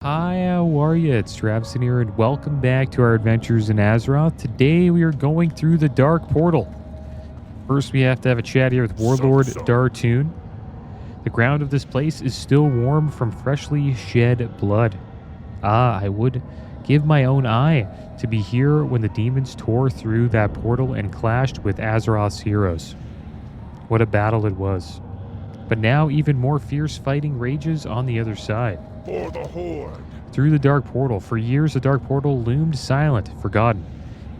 Hi, how are you? It's Traviseen here, and welcome back to our adventures in Azeroth. Today we are going through the Dark Portal. First, we have to have a chat here with Warlord Dartoon. The ground of this place is still warm from freshly shed blood. I would give my own eye to be here when the demons tore through that portal and clashed with Azeroth's heroes. What a battle it was. But now even more fierce fighting rages on the other side. For the Horde. Through the Dark Portal. For years, the Dark Portal loomed silent, forgotten,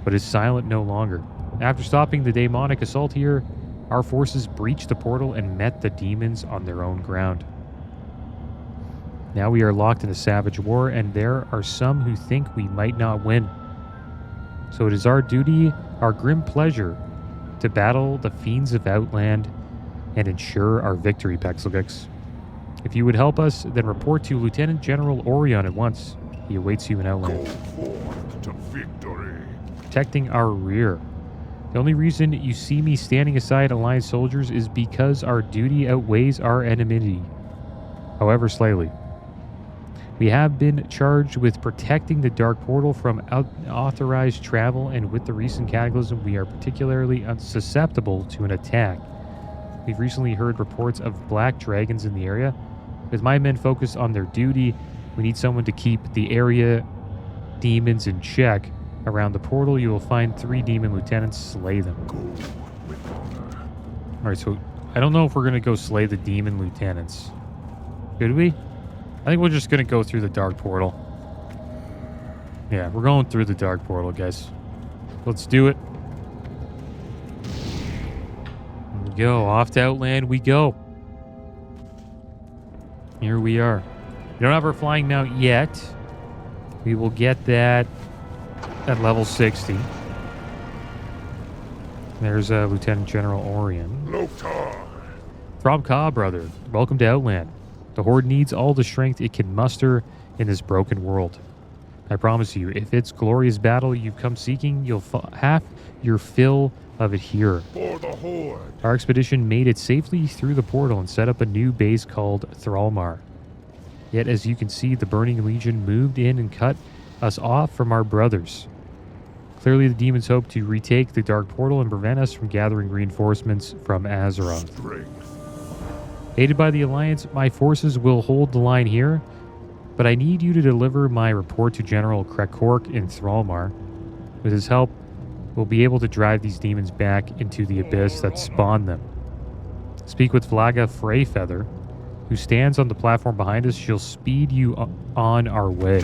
but is silent no longer. After stopping the demonic assault here, our forces breached the portal and met the demons on their own ground. Now we are locked in a savage war, and there are some who think we might not win. So it is our duty, our grim pleasure, to battle the fiends of Outland and ensure our victory, Pexelgix. If you would help us, then report to Lieutenant General Orion at once. He awaits you in Outland. Go forth to victory. Protecting our rear. The only reason you see me standing aside Alliance soldiers is because our duty outweighs our enmity, however slightly. We have been charged with protecting the Dark Portal from unauthorized travel, and with the recent cataclysm, we are particularly susceptible to an attack. We've recently heard reports of black dragons in the area. With my men focused on their duty, we need someone to keep the area demons in check. Around the portal, you will find 3 demon lieutenants. Slay them. Go with honor. Alright, so I don't know if we're going to go slay the demon lieutenants. Should we? I think we're just going to go through the Dark Portal. Yeah, we're going through the Dark Portal, guys. Let's do it. Here we go. Off to Outland we go. Here we are. We don't have our flying mount yet. We will get that at level 60. There's Lieutenant General Orion. Loktar. Thrallmar, brother. Welcome to Outland. The Horde needs all the strength it can muster in this broken world. I promise you, if it's glorious battle you've come seeking, you'll have your fill of it here. For the Horde. Our expedition made it safely through the portal and set up a new base called Thrallmar. Yet, as you can see, the Burning Legion moved in and cut us off from our brothers. Clearly, the demons hope to retake the Dark Portal and prevent us from gathering reinforcemements from Azeroth. Strength. Aided by the Alliance, my forces will hold the line here, but I need you to deliver my report to General Krakork in Thrallmar. With his help, we'll be able to drive these demons back into the abyss that spawned them. Speak with Vlaga Freyfeather, who stands on the platform behind us. She'll speed you on our way.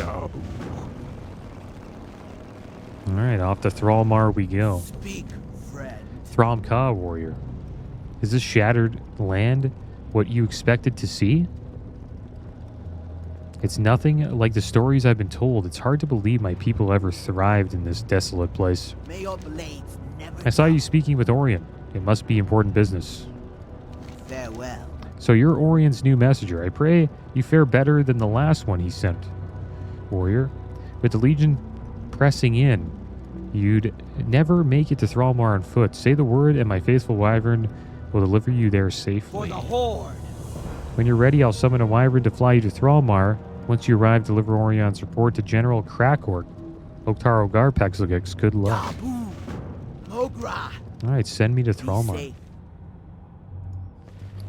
Alright, off to Thrallmar we go. Speak, Fred. Thrallmar, warrior. Is this shattered land what you expected to see? It's nothing like the stories I've been told. It's hard to believe my people ever thrived in this desolate place. May your blades never I saw you speaking with Orion. It must be important business. farewell. So you're Orion's new messenger. I pray you fare better than the last one he sent. Warrior, with the Legion pressing in, you'd never make it to Thrallmar on foot. Say the word and my faithful wyvern will deliver you there safely. For the Horde. When you're ready, I'll summon a wyvern to fly you to Thrallmar. Once you arrive, deliver Orion's report to General Krakork. Loktar Ogar Pexelgix. Good luck. Tabu. Mogra. Alright, send me to Be Thrallmar. safe.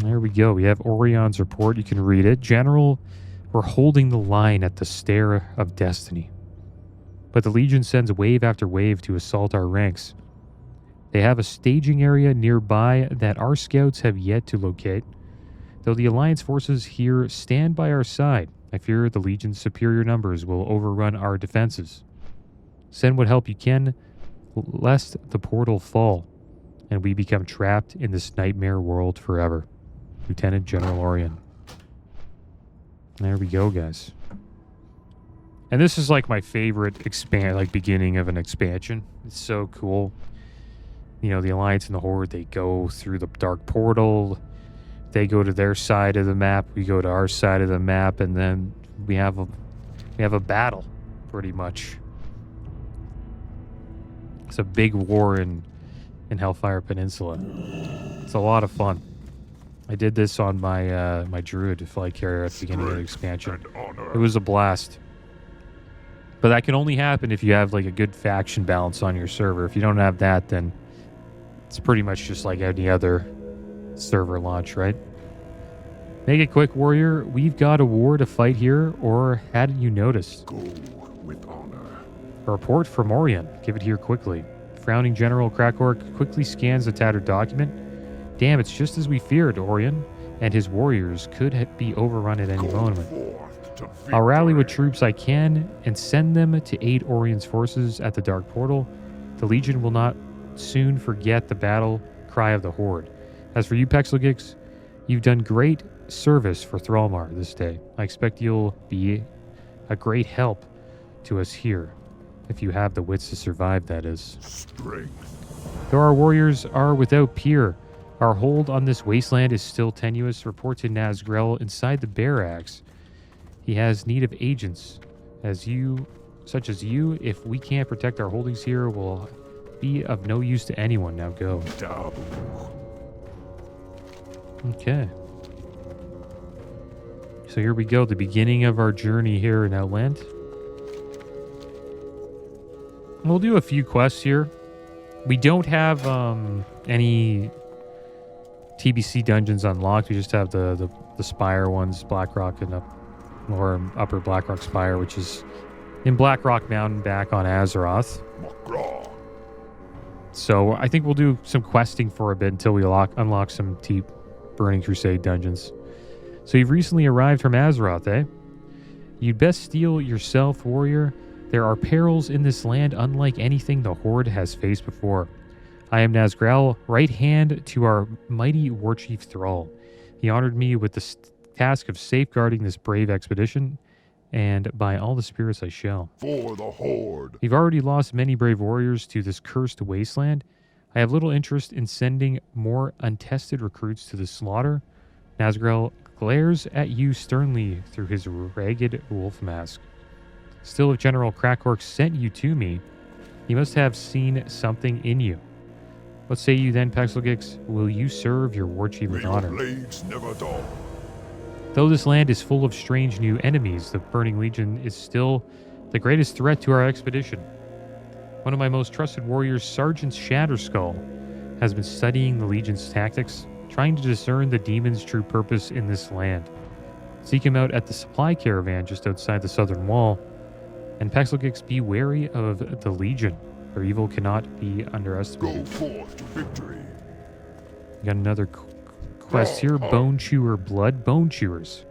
There we go. We have Orion's report. You can read it. General, we're holding the line at the Stair of Destiny. But the Legion sends wave after wave to assault our ranks. They have a staging area nearby that our scouts have yet to locate. Though the Alliance forces here stand by our side, I fear the Legion's superior numbers will overrun our defenses. Send what help you can, lest the portal fall, and we become trapped in this nightmare world forever. Lieutenant General Orion. There we go, guys. And this is like my favorite beginning of an expansion. It's so cool. You know, the Alliance and the Horde, they go through the Dark Portal. They go to their side of the map. We go to our side of the map, and then we have a battle, pretty much. It's a big war in Hellfire Peninsula. It's a lot of fun. I did this on my my druid flight carrier at the beginning of the expansion. And honor. It was a blast. But that can only happen if you have like a good faction balance on your server. If you don't have that, then it's pretty much just like any other server launch, right? Make it quick, warrior. We've got a war to fight here, or hadn't you noticed? Go with honor. A report from Orion. Give it here quickly. Frowning General Krakork quickly scans the tattered document. Damn, it's just as we feared. Orion and his warriors could be overrun at any Go moment. forth to victory. I'll rally what troops I can and send them to aid Orion's forces at the Dark Portal. The Legion will not soon forget the battle cry of the Horde. As for you, Pexelgix, you've done great service for Thrallmar this day. I expect you'll be a great help to us here, if you have the wits to survive, that is. Strength. Though our warriors are without peer, our hold on this wasteland is still tenuous. Report to Nazgrel inside the barracks. He has need of agents, such as you. If we can't protect our holdings here, we'll be of no use to anyone. Now go. Dabu. Okay. So here we go, the beginning of our journey here in Outland. We'll do a few quests here. We don't have any TBC dungeons unlocked. We just have the Spire ones, Blackrock and Upper Blackrock Spire, which is in Blackrock Mountain back on Azeroth. Magraw. So I think we'll do some questing for a bit until we unlock some deep Burning Crusade dungeons. So you've recently arrived from Azeroth, eh? You'd best steel yourself, warrior. There are perils in this land unlike anything the Horde has faced before. I am Nazgrel, right hand to our mighty warchief Thrall. He honored me with the task of safeguarding this brave expedition, and by all the spirits I shall. For the Horde. We've already lost many brave warriors to this cursed wasteland. I have little interest in sending more untested recruits to the slaughter. Nazgrel glares at you sternly through his ragged wolf mask. Still, if General Krakork sent you to me, he must have seen something in you. What say you then, Pexelgix? Will you serve your warchief May with your honor? blades never dull. Though this land is full of strange new enemies, the Burning Legion is still the greatest threat to our expedition. One of my most trusted warriors, Sergeant Shatterskull, has been studying the Legion's tactics, trying to discern the demon's true purpose in this land. Seek him out at the supply caravan just outside the southern wall, and Pexelgix, be wary of the Legion. Their evil cannot be underestimated. Go forth to victory. Got another quest here. Bone Chewer Blood. Bone Chewers.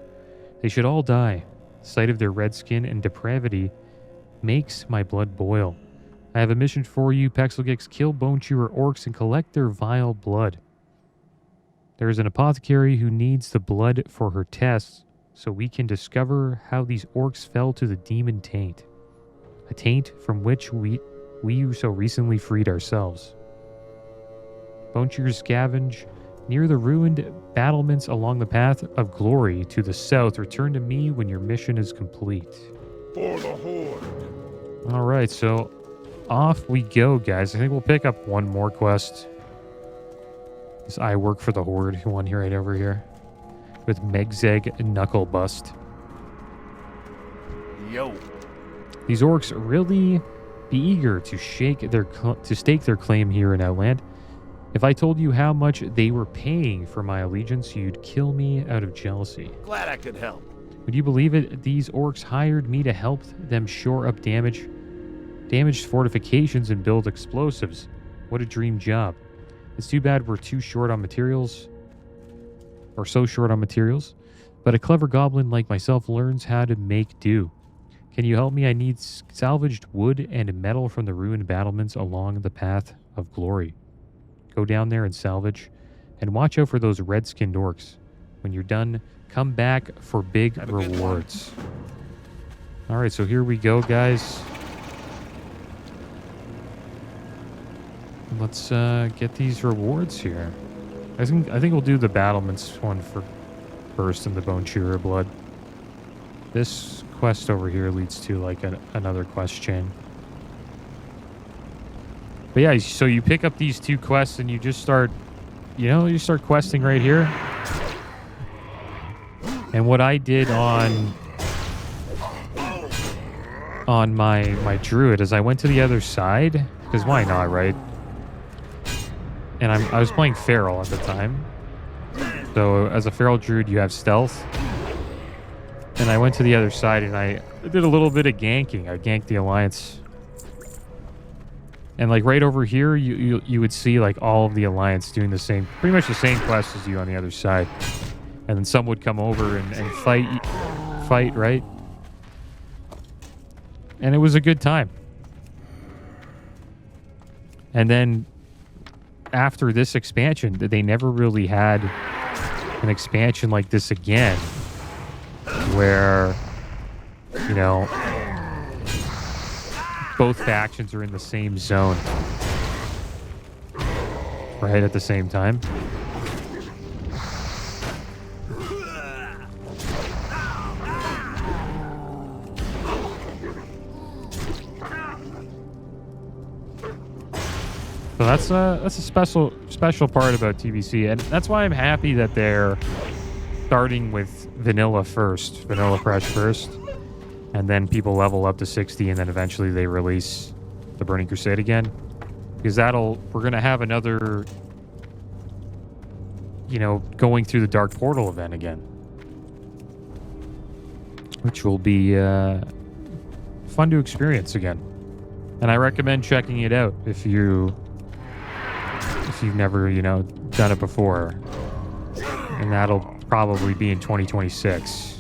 They should all die. The sight of their red skin and depravity makes my blood boil. I have a mission for you, Pexelgix. Kill Bone Chewer orcs and collect their vile blood. There is an apothecary who needs the blood for her tests, so we can discover how these orcs fell to the demon taint. A taint from which we so recently freed ourselves. Bone Chewers scavenge near the ruined battlements along the path of glory to the south. Return to me when your mission is complete. For the Horde. All right, so off we go, guys. I think we'll pick up one more quest. This I work for the Horde one here right over here with Megzeg Knucklebust. Yo. These orcs really be eager to stake their claim here in Outland. If I told you how much they were paying for my allegiance, you'd kill me out of jealousy. Glad I could help. Would you believe it? These orcs hired me to help them shore up damaged fortifications and build explosives. What a dream job. It's too bad we're too short on materials, or so short on materials, but a clever goblin like myself learns how to make do. Can you help me? I need salvaged wood and metal from the ruined battlements along the path of glory. Go down there and salvage, and watch out for those red-skinned orcs. When you're done, come back for big rewards. All right, so here we go, guys. Let's get these rewards here. I think we'll do the battlements one first, and the Bone Chewer Blood. This quest over here leads to like another quest chain. But yeah, so you pick up these two quests and you just start, you start questing right here. And what I did on my druid is I went to the other side, because why not, right? And I was playing feral at the time. So as a feral druid, you have stealth. And I went to the other side and I did a little bit of ganking. I ganked the Alliance. And like right over here, you would see like all of the Alliance doing the same, pretty much the same quest as you on the other side. And then some would come over and fight, right? And it was a good time. And then after this expansion, they never really had an expansion like this again, where, you know, both factions are in the same zone, right at the same time. So that's a special part about TBC, and that's why I'm happy that they're starting with vanilla first, vanilla fresh first, and then people level up to 60, and then eventually they release the Burning Crusade again, because we're gonna have another, you know, going through the Dark Portal event again, which will be fun to experience again, and I recommend checking it out if you've never, you know, done it before. And that'll probably be in 2026.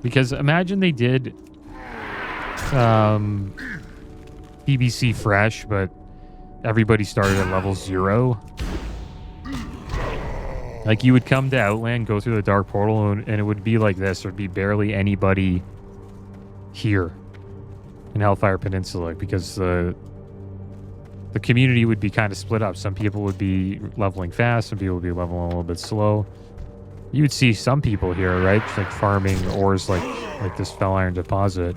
Because imagine they did BBC Fresh, but everybody started at level 0. Like, you would come to Outland, go through the Dark Portal, and it would be like this. There'd be barely anybody here in Hellfire Peninsula, because the community would be kind of split up. Some people would be leveling fast, some people would be leveling a little bit slow. You would see some people here, right? Just like farming ores like this Fell Iron deposit.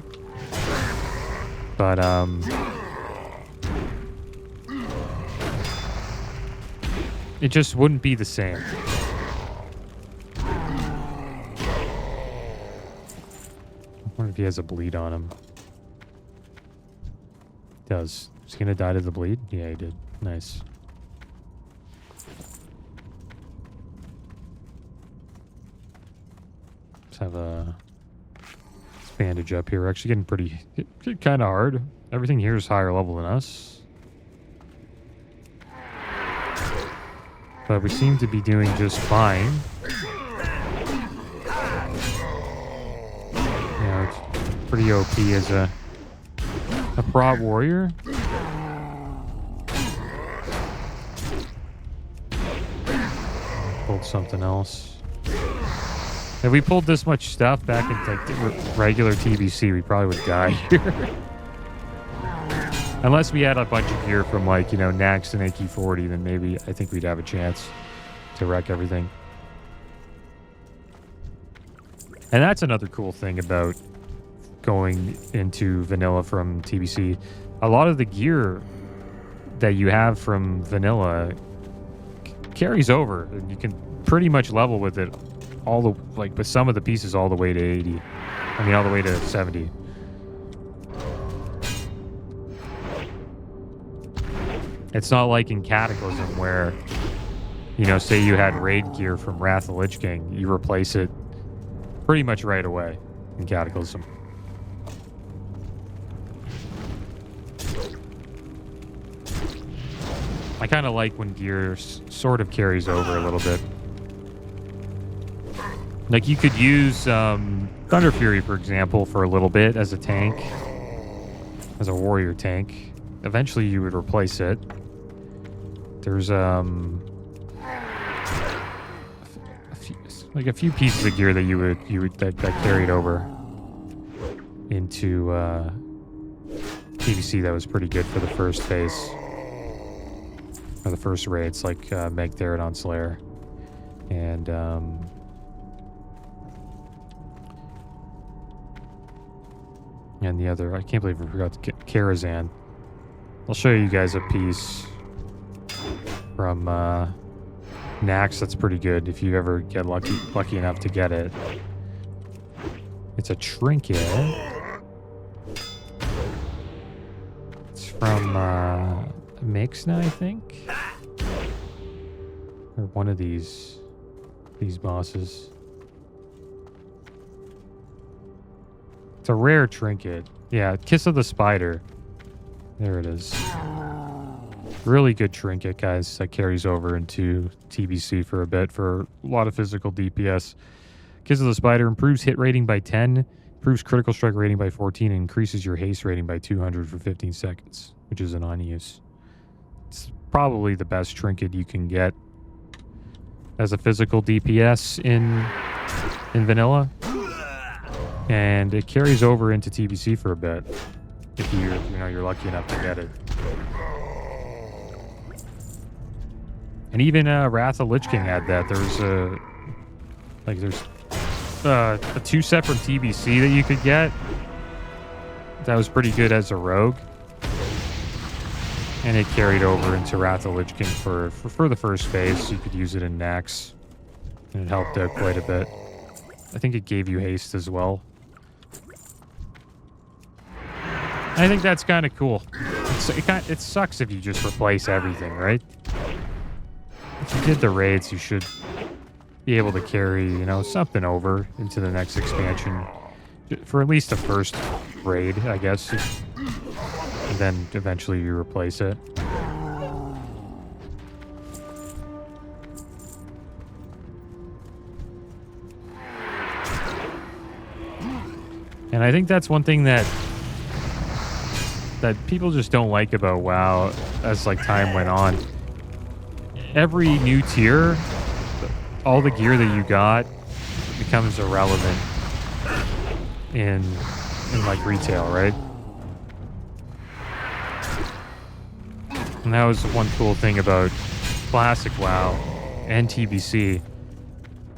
But, it just wouldn't be the same. I wonder if he has a bleed on him. He does. Is he gonna die to the bleed? Yeah, he did. Nice. Let's have a bandage up here. We're actually getting pretty kind of hard. Everything here is higher level than us. But we seem to be doing just fine. You know, it's pretty OP as a prot warrior. Pulled something else. If we pulled this much stuff back in like regular TBC, we probably would die here. Unless we had a bunch of gear from, like, you know, Nax and AK-40, then maybe I think we'd have a chance to wreck everything. And that's another cool thing about going into vanilla from TBC. A lot of the gear that you have from vanilla carries over, and you can pretty much level with it all the, like, with some of the pieces all the way to 80. I mean, all the way to 70. It's not like in Cataclysm where, you know, say you had raid gear from Wrath of the Lich King, you replace it pretty much right away in Cataclysm. I kind of like when gear sort of carries over a little bit. Like, you could use Thunder Fury, for example, for a little bit as a tank, as a warrior tank. Eventually you would replace it. There's a few pieces of gear that you would that carried over into PvC that was pretty good for the first phase, or the first raids, like Meg Therodon Slayer, and And the other, I can't believe I forgot to get Karazhan. I'll show you guys a piece from Nax that's pretty good if you ever get lucky enough to get it. It's a trinket. It's from Mixna, I think. Or one of these bosses. It's a rare trinket. Yeah, Kiss of the Spider. There it is. Really good trinket, guys, that carries over into TBC for a bit for a lot of physical DPS. Kiss of the Spider improves hit rating by 10, improves critical strike rating by 14, and increases your haste rating by 200 for 15 seconds, which is an on-use. It's probably the best trinket you can get as a physical DPS in vanilla. And it carries over into TBC for a bit if you're lucky enough to get it. And even Wrath of Lich King had that. There's a 2 set from TBC that you could get. That was pretty good as a rogue. And it carried over into Wrath of Lich King for the first phase. So you could use it in Nax. And it helped out quite a bit. I think it gave you haste as well. I think that's kind of cool. It sucks if you just replace everything, right? If you did the raids, you should be able to carry, something over into the next expansion. For at least the first raid, I guess. And then eventually you replace it. And I think that's one thing that people just don't like about WoW as time went on. Every new tier, all the gear that you got becomes irrelevant in retail, right? And that was one cool thing about classic WoW and TBC.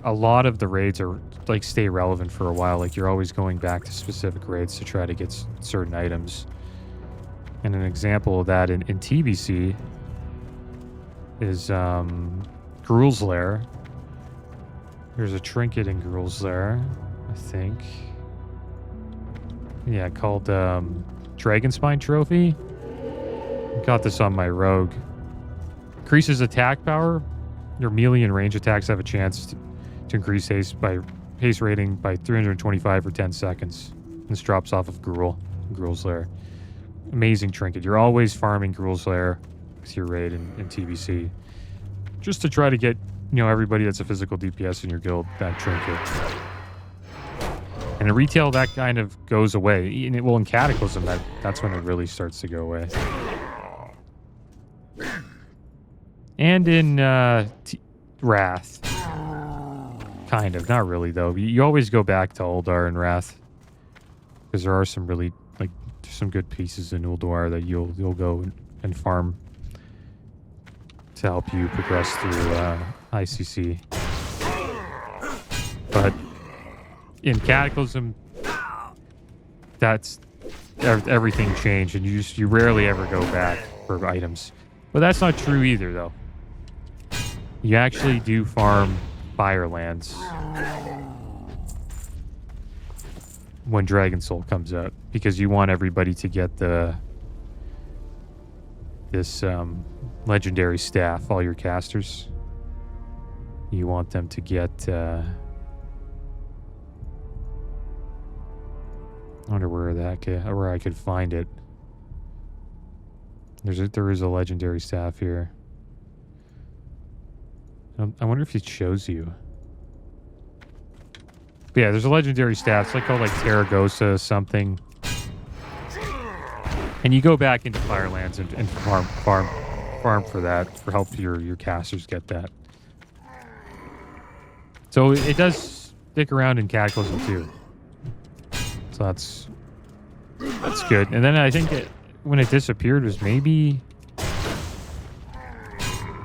A lot of the raids are stay relevant for a while. You're always going back to specific raids to try to get certain items. And an example of that in TBC is Gruul's Lair. There's a trinket in Gruul's Lair, I think. Yeah, called Dragonspine Trophy. Got this on my rogue. Increases attack power. Your melee and range attacks have a chance to increase haste rating by 325 for 10 seconds. This drops off of Gruul's Lair. Amazing trinket. You're always farming Gruul's Lair with your raid in TBC. Just to try to get, everybody that's a physical DPS in your guild that trinket. And in retail, that kind of goes away. In Cataclysm, that's when it really starts to go away. And in Wrath. Kind of. Not really, though. You always go back to Uldar and Wrath. Because there are some really, some good pieces in Ulduar that you'll go and farm to help you progress through ICC. But in Cataclysm, that's everything changed, and you rarely ever go back for items. But that's not true either, though. You actually do farm Firelands when Dragon Soul comes out, because you want everybody to get this legendary staff, all your casters. You want them to get I wonder where I could find it. There is a legendary staff here. I wonder if it shows you. But yeah, there's a legendary staff. It's called Terragosa something. And you go back into Firelands and farm for that, for help your casters get that. So it does stick around in Cataclysm too. So that's good. And then I think when it disappeared was maybe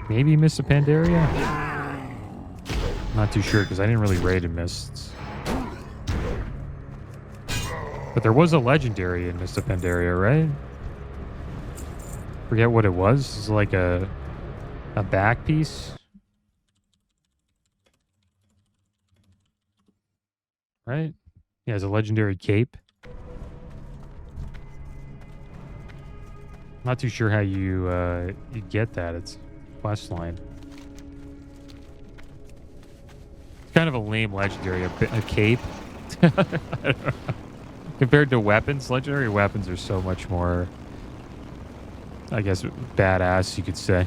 Mists of Pandaria? Not too sure, because I didn't really raid in Mists. But there was a legendary in Mista Pandaria, right? Forget what it was. It's like a back piece. Right? Yeah, it's a legendary cape. Not too sure how you get that. It's quest line. It's kind of a lame legendary, a cape. I don't know. Compared to weapons, legendary weapons are so much more, I guess, badass, you could say.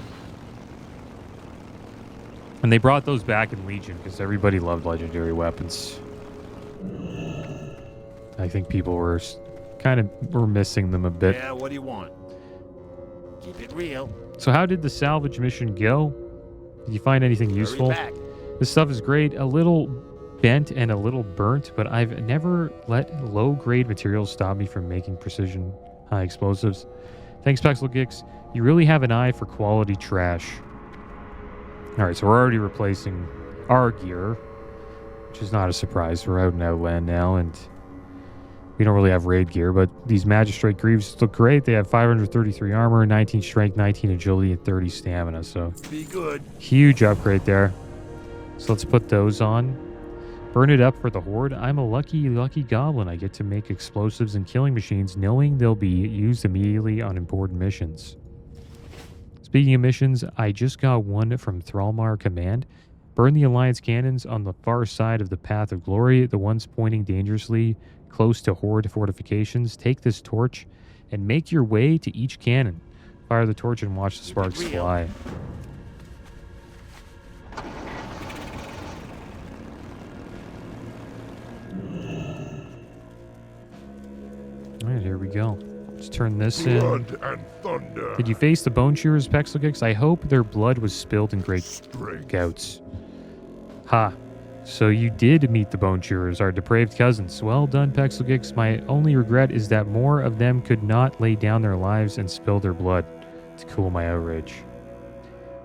And they brought those back in Legion because everybody loved legendary weapons. I think people were missing them a bit. Yeah, what do you want? Keep it real. So how did the salvage mission go? Did you find anything useful? Back. This stuff is great. A little bent and a little burnt, but I've never let low-grade materials stop me from making precision high explosives. Thanks, Pexelgix. You really have an eye for quality trash. All right, so we're already replacing our gear, which is not a surprise. We're out in Outland now, and we don't really have raid gear, but these Magistrate Greaves look great. They have 533 armor, 19 strength, 19 agility, and 30 stamina, so Be good. huge upgrade there. So let's put those on. Burn it up for the Horde. I'm a lucky goblin. I get to make explosives and killing machines knowing they'll be used immediately on important missions. Speaking of missions, I just got one from Thrallmar Command. Burn the Alliance cannons on the far side of the Path of Glory, the ones pointing dangerously close to Horde fortifications. Take this torch and make your way to each cannon. Fire the torch and watch the sparks fly. Alright, here we go. Let's turn this in. Blood and thunder. Did you face the Bone Shearers, Pexelgix? I hope their blood was spilled in great Strength. gouts. Ha. So you did meet the Bone Shearers, our depraved cousins. Well done, Pexelgix. My only regret is that more of them could not lay down their lives and spill their blood to cool my outrage.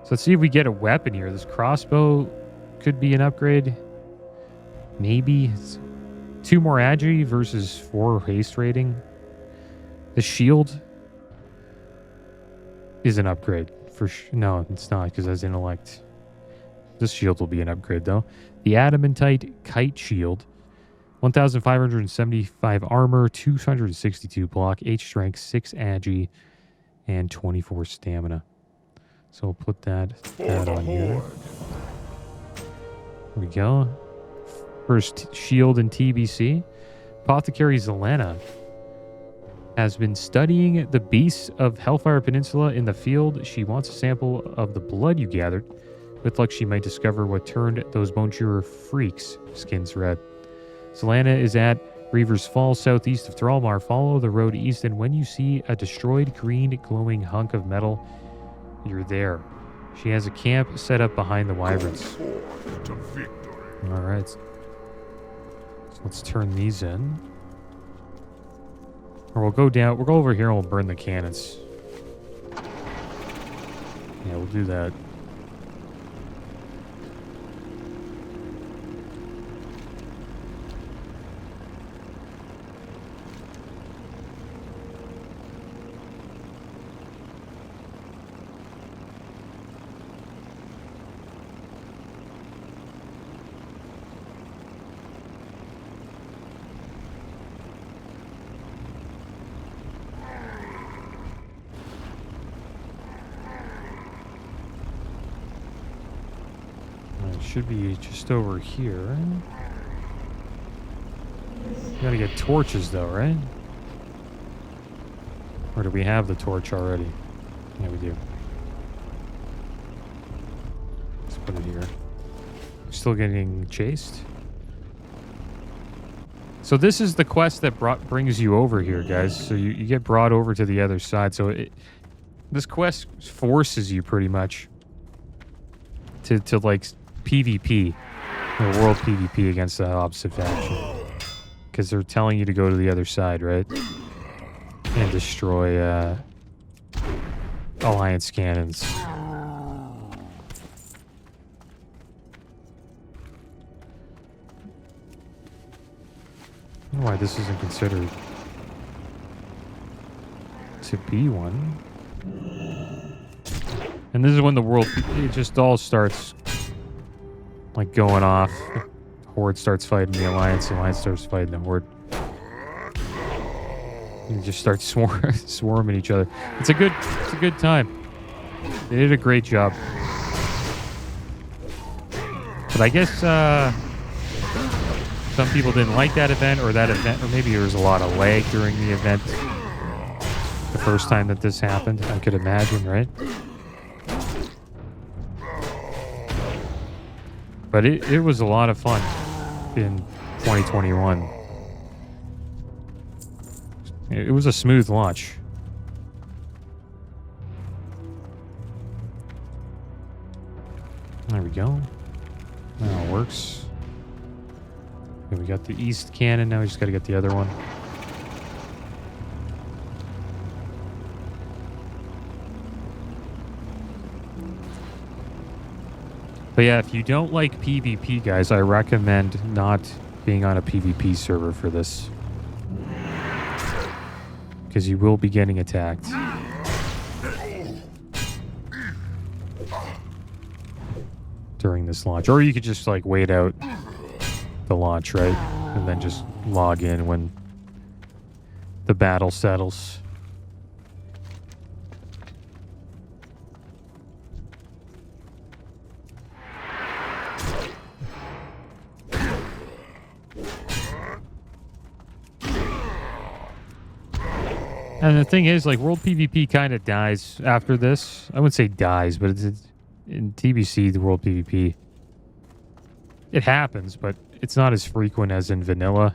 So let's see if we get a weapon here. This crossbow could be an upgrade. Maybe. It's 2 more agi versus 4 haste rating. The shield is an upgrade. No, it's not, because that's intellect. This shield will be an upgrade, though. The Adamantite Kite Shield. 1,575 armor, 262 block, 8 strength, 6 agi, and 24 stamina. So we'll put that on here. Here we go. First shield in TBC. Apothecary Zelena has been studying the beasts of Hellfire Peninsula in the field. She wants a sample of the blood you gathered. With luck, she might discover what turned those Bone Shearer freaks' skins red. Zelena is at Reaver's Fall, southeast of Thrallmar. Follow the road east, and when you see a destroyed green glowing hunk of metal, you're there. She has a camp set up behind the wyverns. Forth to victory. All right. So let's turn these in. Or we'll go down. We'll go over here and we'll burn the cannons. Yeah, we'll do that. Should be just over here. Gotta get torches though, right? Or do we have the torch already? Yeah, we do. Let's put it here. Still getting chased. So this is the quest that brings you over here, guys. So you get brought over to the other side. So this quest forces you pretty much to like PvP, world PvP against the opposite faction, because they're telling you to go to the other side, right, and destroy Alliance cannons. I don't know why this isn't considered to be one. And this is when the world, it just all starts like going off. The Horde starts fighting the Alliance starts fighting the Horde. You just start swarming each other. It's a good time. They did a great job. But I guess some people didn't like that event, or maybe there was a lot of lag during the event. The first time that this happened, I could imagine, right? But it was a lot of fun in 2021. It was a smooth launch. There we go. Now it works. Okay, we got the east cannon. Now we just got to get the other one. But yeah, if you don't like PvP, guys, I recommend not being on a PvP server for this. Because you will be getting attacked. During this launch. Or you could just like wait out the launch, right? And then just log in when the battle settles. And the thing is, like, World PvP kind of dies after this. I wouldn't say dies, but it's in TBC, the World PvP. It happens, but it's not as frequent as in vanilla.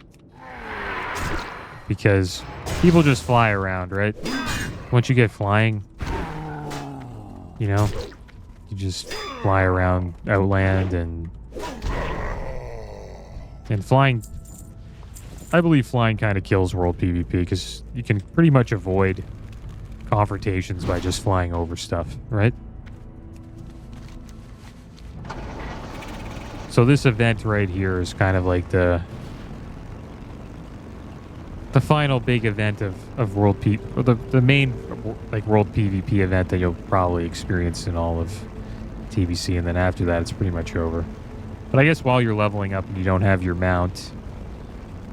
Because people just fly around, right? Once you get flying, you know, you just fly around Outland and flying. I believe flying kind of kills World PvP because you can pretty much avoid confrontations by just flying over stuff, right? So this event right here is kind of like the final big event of World PvP, or the main like World PvP event that you'll probably experience in all of TBC, and then after that it's pretty much over. But I guess while you're leveling up and you don't have your mount,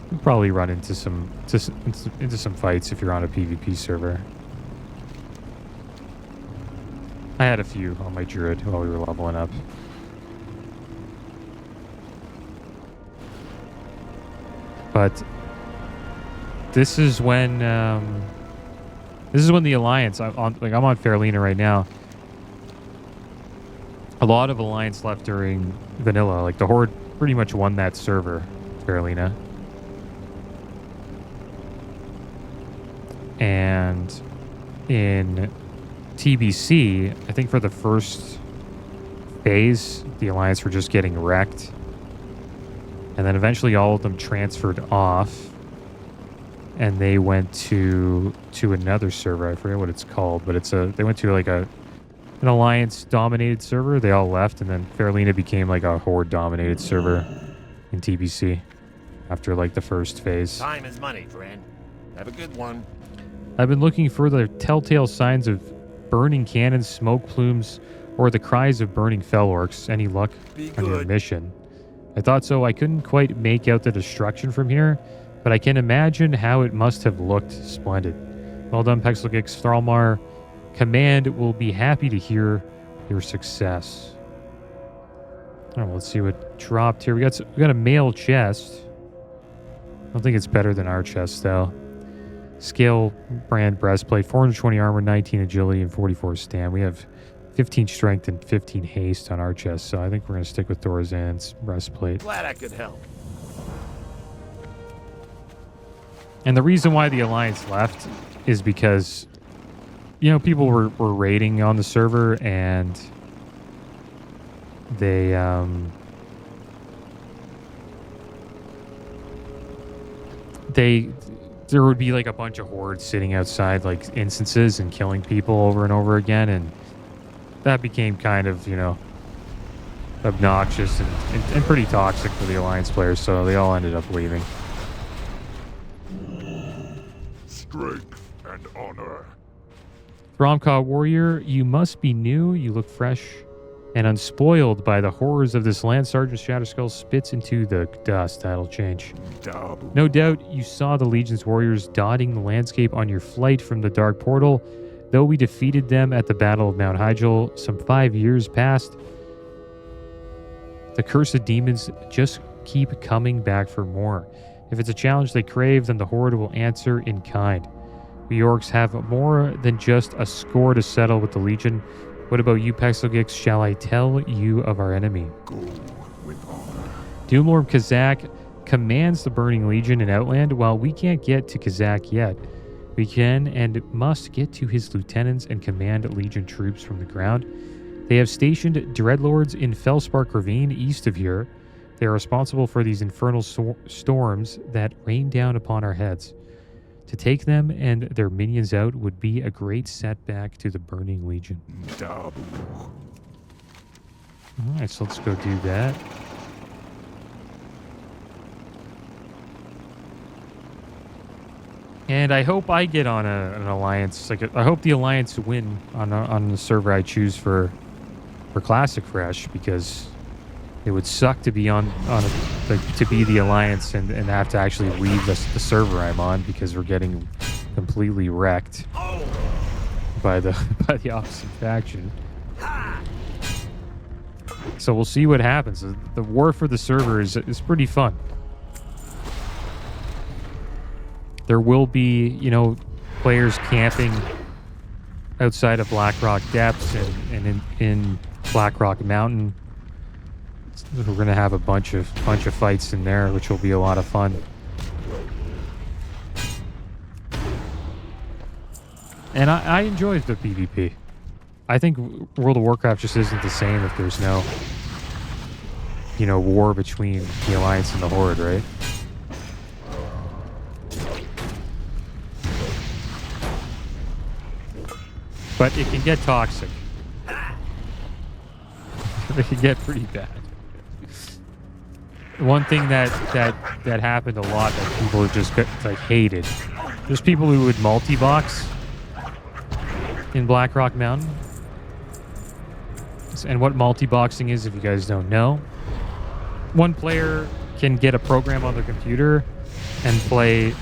you'll probably run into some fights if you're on a PvP server. I had a few on my druid while we were leveling up. But this is when the Alliance, I'm on Faerlina right now. A lot of Alliance left during vanilla. Like the Horde pretty much won that server, Faerlina. And in TBC, I think for the first phase, the Alliance were just getting wrecked. And then eventually all of them transferred off. And they went to another server. I forget what it's called, but they went to like an Alliance dominated server. They all left, and then Faerlina became like a Horde dominated server in TBC after like the first phase. Time is money, friend. Have a good one. I've been looking for the telltale signs of burning cannons, smoke plumes, or the cries of burning fell orcs. Any luck on your mission? I thought so. I couldn't quite make out the destruction from here, but I can imagine how it must have looked splendid. Well done, Pexelgix. Thrallmar Command will be happy to hear your success. Oh, let's see what dropped here. We got a mail chest. I don't think it's better than our chest, though. Scale brand breastplate, 420 armor, 19 agility, and 44 stam. We have 15 strength and 15 haste on our chest, so I think we're going to stick with Thorazan's breastplate. Glad I could help. And the reason why the Alliance left is because, you know, people were raiding on the server, and there would be like a bunch of hordes sitting outside like instances and killing people over and over again, and that became kind of, you know, obnoxious and pretty toxic for the Alliance players, so they all ended up leaving. Strength and honor. Thrallmar warrior, you must be new. You look fresh and unspoiled by the horrors of this land. Sergeant Shatterskull spits into the dust. That'll change. Double. No doubt you saw the Legion's warriors dotting the landscape on your flight from the Dark Portal. Though we defeated them at the Battle of Mount Hyjal some 5 years past, the cursed demons just keep coming back for more. If it's a challenge they crave, then the Horde will answer in kind. We orcs have more than just a score to settle with the Legion. What about you, Pexelgix? Shall I tell you of our enemy? Go with honor. Doomlord Kazak commands the Burning Legion in Outland. While we can't get to Kazak yet, we can and must get to his lieutenants and command Legion troops from the ground. They have stationed Dreadlords in Fellspark Ravine east of here. They are responsible for these infernal storms that rain down upon our heads. To take them and their minions out would be a great setback to the Burning Legion. Double. Alright, so let's go do that. And I hope I get on an alliance. Like, I hope the alliance win on the server I choose for Classic Fresh, because it would suck to be to be the alliance and have to actually leave the server I'm on, because we're getting completely wrecked by the opposite faction. So we'll see what happens. The war for the server is pretty fun. There will be, players camping outside of Blackrock Depths and in Blackrock Mountain. We're going to have a bunch of fights in there, which will be a lot of fun. And I enjoyed the PvP. I think World of Warcraft just isn't the same if there's no, war between the Alliance and the Horde, right? But it can get toxic. It can get pretty bad. One thing that happened a lot that people just hated. There's people who would multi-box in Blackrock Mountain. And what multi-boxing is, if you guys don't know, one player can get a program on their computer and play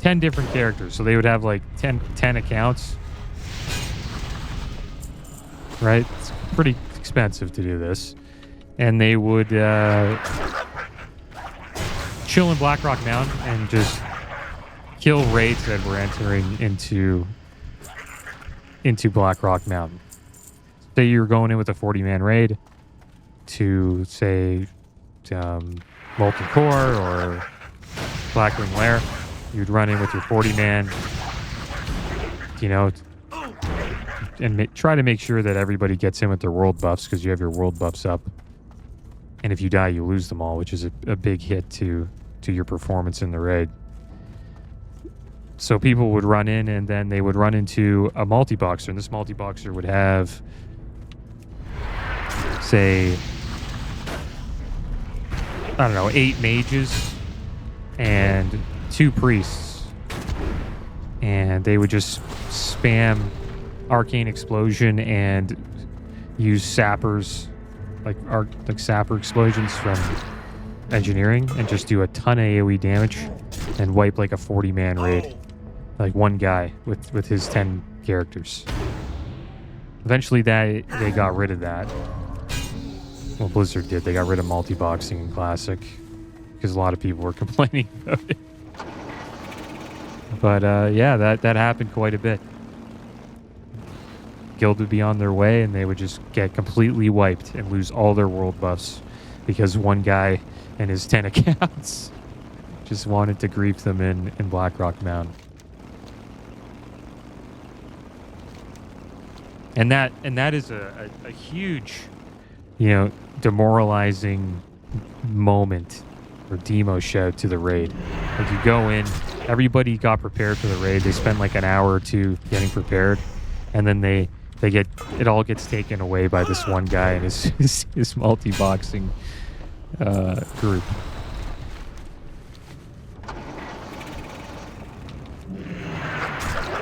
10 different characters. So they would have like 10 accounts. Right? It's pretty expensive to do this. And they would chill in Blackrock Mountain and just kill raids that were entering into Blackrock Mountain. Say you're going in with a 40-man raid to, say, Molten Core or Blackwing Lair. You'd run in with your 40-man, and try to make sure that everybody gets in with their world buffs, because you have your world buffs up. And if you die, you lose them all, which is a big hit to your performance in the raid. So people would run in, and then they would run into a multi-boxer, and this multi-boxer would have, say, 8 mages and 2 priests. And they would just spam Arcane Explosion and use sappers, like sapper explosions from engineering, and just do a ton of AoE damage and wipe like a 40-man raid. Like one guy with his 10 characters. Eventually they got rid of that. Well, Blizzard did. They got rid of multi-boxing in Classic because a lot of people were complaining about it. But yeah, that happened quite a bit. Guild would be on their way, and they would just get completely wiped and lose all their world buffs because one guy and his 10 accounts just wanted to grief them in Blackrock Mountain. And that is a huge, demoralizing moment or demo shout to the raid. Like, you go in, everybody got prepared for the raid. They spend like an hour or two getting prepared, and then it all gets taken away by this one guy and his multi-boxing group.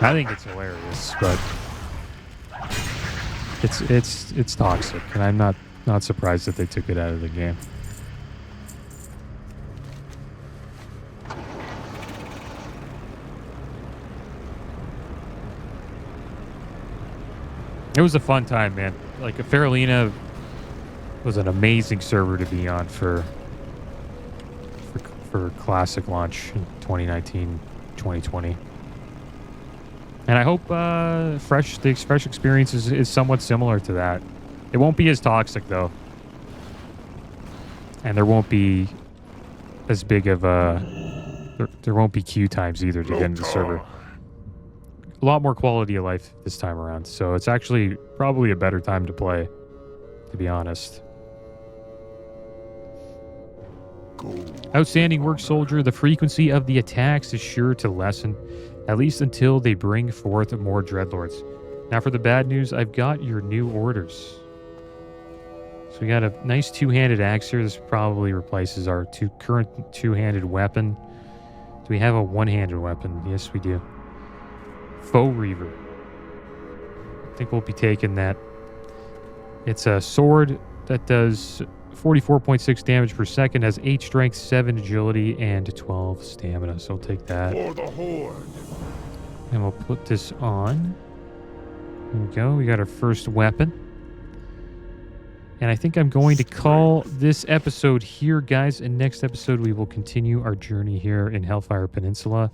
I think it's hilarious, but it's toxic, and I'm not surprised that they took it out of the game. It was a fun time, man. Like, Faerlina was an amazing server to be on for Classic launch in 2019, 2020. And I hope the fresh experience is somewhat similar to that. It won't be as toxic, though. And there won't be as big of a... There won't be queue times either to get into the server. A lot more quality of life this time around. So it's actually probably a better time to play, to be honest. Outstanding work, soldier. The frequency of the attacks is sure to lessen, at least until they bring forth more dreadlords. Now for the bad news, I've got your new orders. So we got a nice two-handed axe here. This probably replaces our current two-handed weapon. Do we have a one-handed weapon? Yes, we do. Foe Reaver. I think we'll be taking that. It's a sword that does 44.6 damage per second, has 8 strength, 7 agility, and 12 stamina. So we'll take that. For the Horde. And we'll put this on. There we go. We got our first weapon. And I think I'm going to call this episode here, guys. In next episode, we will continue our journey here in Hellfire Peninsula.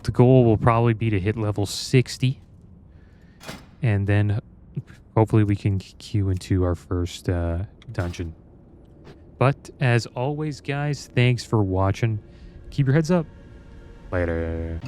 The goal will probably be to hit level 60. And then hopefully we can queue into our first dungeon. But as always, guys, thanks for watching. Keep your heads up. Later.